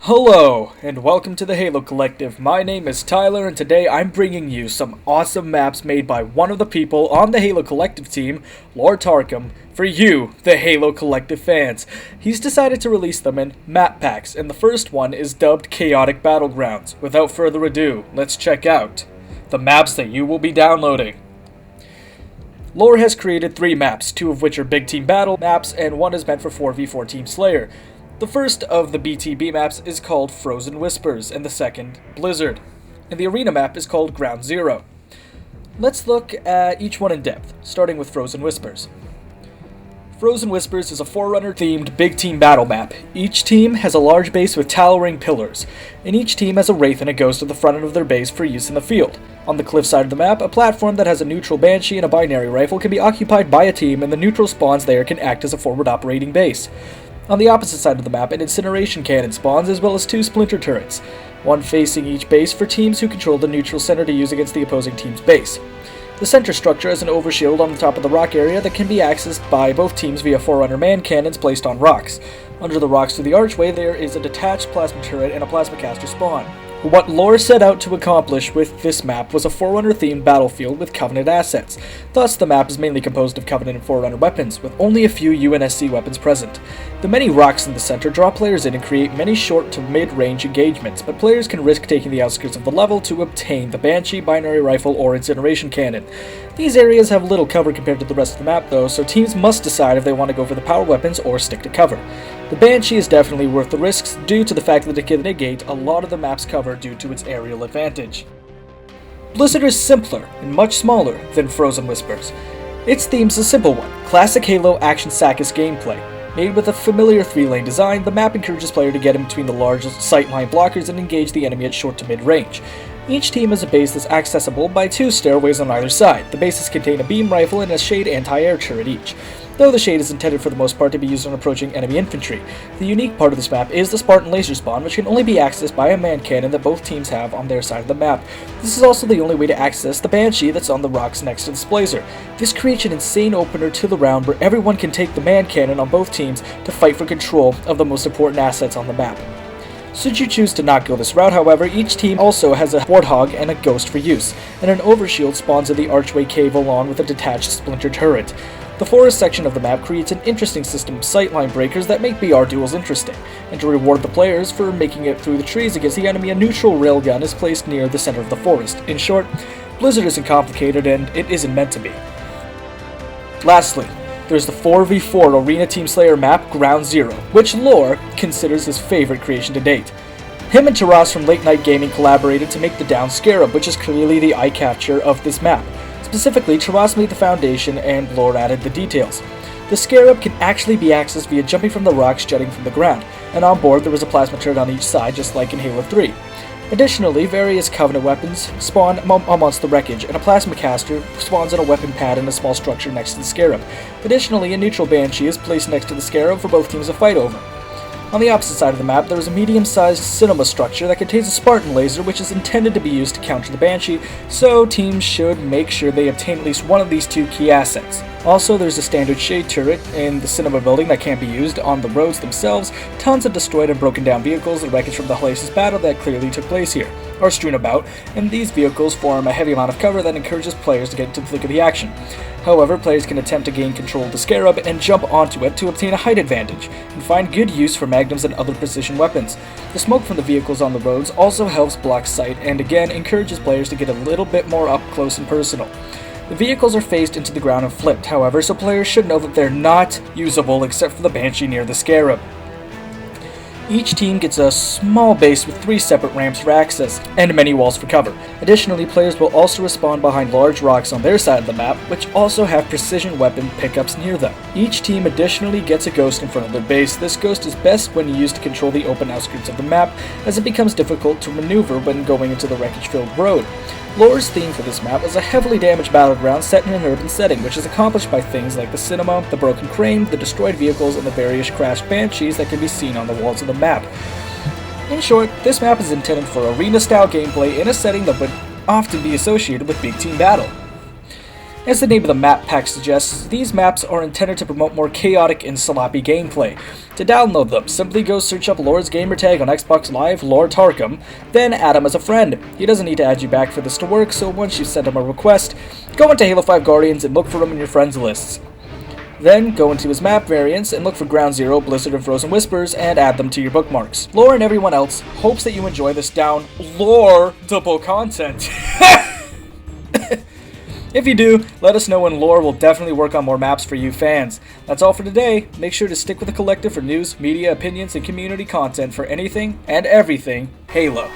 Hello, and welcome to the Halo Collective. My name is Tyler, and today I'm bringing you some awesome maps made by one of the people on the Halo Collective team, Lor Tarkam, for you, the Halo Collective fans. He's decided to release them in map packs, and the first one is dubbed Chaotic Battlegrounds. Without further ado, let's check out the maps that you will be downloading. Lor has created 3 maps, 2 of which are Big Team Battle maps, and 1 is meant for 4v4 Team Slayer. The first of the BTB maps is called Frozen Whispers, and the second, Blizzard. And the arena map is called Ground Zero. Let's look at each one in depth, starting with Frozen Whispers. Frozen Whispers is a Forerunner-themed big team battle map. Each team has a large base with towering pillars, and each team has a Wraith and a Ghost at the front of their base for use in the field. On the cliff side of the map, a platform that has a neutral Banshee and a binary rifle can be occupied by a team, and the neutral spawns there can act as a forward operating base. On the opposite side of the map, an incineration cannon spawns as well as 2 splinter turrets, one facing each base for teams who control the neutral center to use against the opposing team's base. The center structure has an overshield on the top of the rock area that can be accessed by both teams via Forerunner man cannons placed on rocks. Under the rocks to the archway, there is a detached plasma turret and a plasma caster spawn. What Lor set out to accomplish with this map was a Forerunner-themed battlefield with Covenant assets. Thus, the map is mainly composed of Covenant and Forerunner weapons, with only a few UNSC weapons present. The many rocks in the center draw players in and create many short to mid-range engagements, but players can risk taking the outskirts of the level to obtain the Banshee, binary rifle, or incineration cannon. These areas have little cover compared to the rest of the map though, so teams must decide if they want to go for the power weapons or stick to cover. The Banshee is definitely worth the risks due to the fact that it can negate a lot of the map's cover due to its aerial advantage. Blizzard is simpler and much smaller than Frozen Whispers. Its theme is a simple one, classic Halo action Sakis gameplay. Made with a familiar 3-lane design, the map encourages players to get in between the large sightline blockers and engage the enemy at short to mid-range. Each team has a base that's accessible by 2 stairways on either side. The bases contain a beam rifle and a shade anti-air turret each, though the shade is intended for the most part to be used on approaching enemy infantry. The unique part of this map is the Spartan laser spawn, which can only be accessed by a man cannon that both teams have on their side of the map. This is also the only way to access the Banshee that's on the rocks next to the Splazer. This creates an insane opener to the round where everyone can take the man cannon on both teams to fight for control of the most important assets on the map. Should you choose to not go this route, however, each team also has a Warthog and a Ghost for use, and an overshield spawns in the archway cave along with a detached splinter turret. The forest section of the map creates an interesting system of sightline breakers that make BR duels interesting, and to reward the players for making it through the trees against the enemy, a neutral railgun is placed near the center of the forest. In short, Blizzard isn't complicated and it isn't meant to be. Lastly, there's the 4v4 Arena Team Slayer map Ground Zero, which Lor considers his favorite creation to date. Him and Taras from Late Night Gaming collaborated to make the Down Scarab, which is clearly the eye catcher of this map. Specifically, Taras made the foundation and Lor added the details. The Scarab can actually be accessed via jumping from the rocks jutting from the ground, and on board there was a plasma turret on each side just like in Halo 3. Additionally, various Covenant weapons spawn amongst the wreckage, and a plasma caster spawns on a weapon pad in a small structure next to the Scarab. Additionally, a neutral Banshee is placed next to the Scarab for both teams to fight over. On the opposite side of the map, there is a medium-sized cinema structure that contains a Spartan laser which is intended to be used to counter the Banshee, so teams should make sure they obtain at least one of these 2 key assets. Also, there's a standard shade turret in the cinema building that can't be used on the roads themselves. Tons of destroyed and broken down vehicles and wreckage from the hellacious battle that clearly took place here are strewn about, and these vehicles form a heavy amount of cover that encourages players to get into the thick of the action. However, players can attempt to gain control of the Scarab and jump onto it to obtain a height advantage, and find good use for magnums and other precision weapons. The smoke from the vehicles on the roads also helps block sight and again encourages players to get a little bit more up close and personal. The vehicles are phased into the ground and flipped, however, so players should know that they're not usable except for the Banshee near the Scarab. Each team gets a small base with 3 separate ramps for access, and many walls for cover. Additionally, players will also respawn behind large rocks on their side of the map, which also have precision weapon pickups near them. Each team additionally gets a Ghost in front of their base. This Ghost is best when used to control the open outskirts of the map, as it becomes difficult to maneuver when going into the wreckage-filled road. Lor's theme for this map is a heavily damaged battleground set in an urban setting, which is accomplished by things like the cinema, the broken crane, the destroyed vehicles, and the various crashed Banshees that can be seen on the walls of the map. In short, this map is intended for arena-style gameplay in a setting that would often be associated with big team battle. As the name of the map pack suggests, these maps are intended to promote more chaotic and sloppy gameplay. To download them, simply go search up Lor's gamertag on Xbox Live, Lor Tarkam, then add him as a friend. He doesn't need to add you back for this to work, so once you send him a request, go into Halo 5 Guardians and look for him in your friends lists. Then, go into his map variants and look for Ground Zero, Blizzard, and Frozen Whispers and add them to your bookmarks. Lore and everyone else hopes that you enjoy this down-lore-double content. If you do, let us know and Lore will definitely work on more maps for you fans. That's all for today. Make sure to stick with the collective for news, media, opinions, and community content for anything and everything Halo.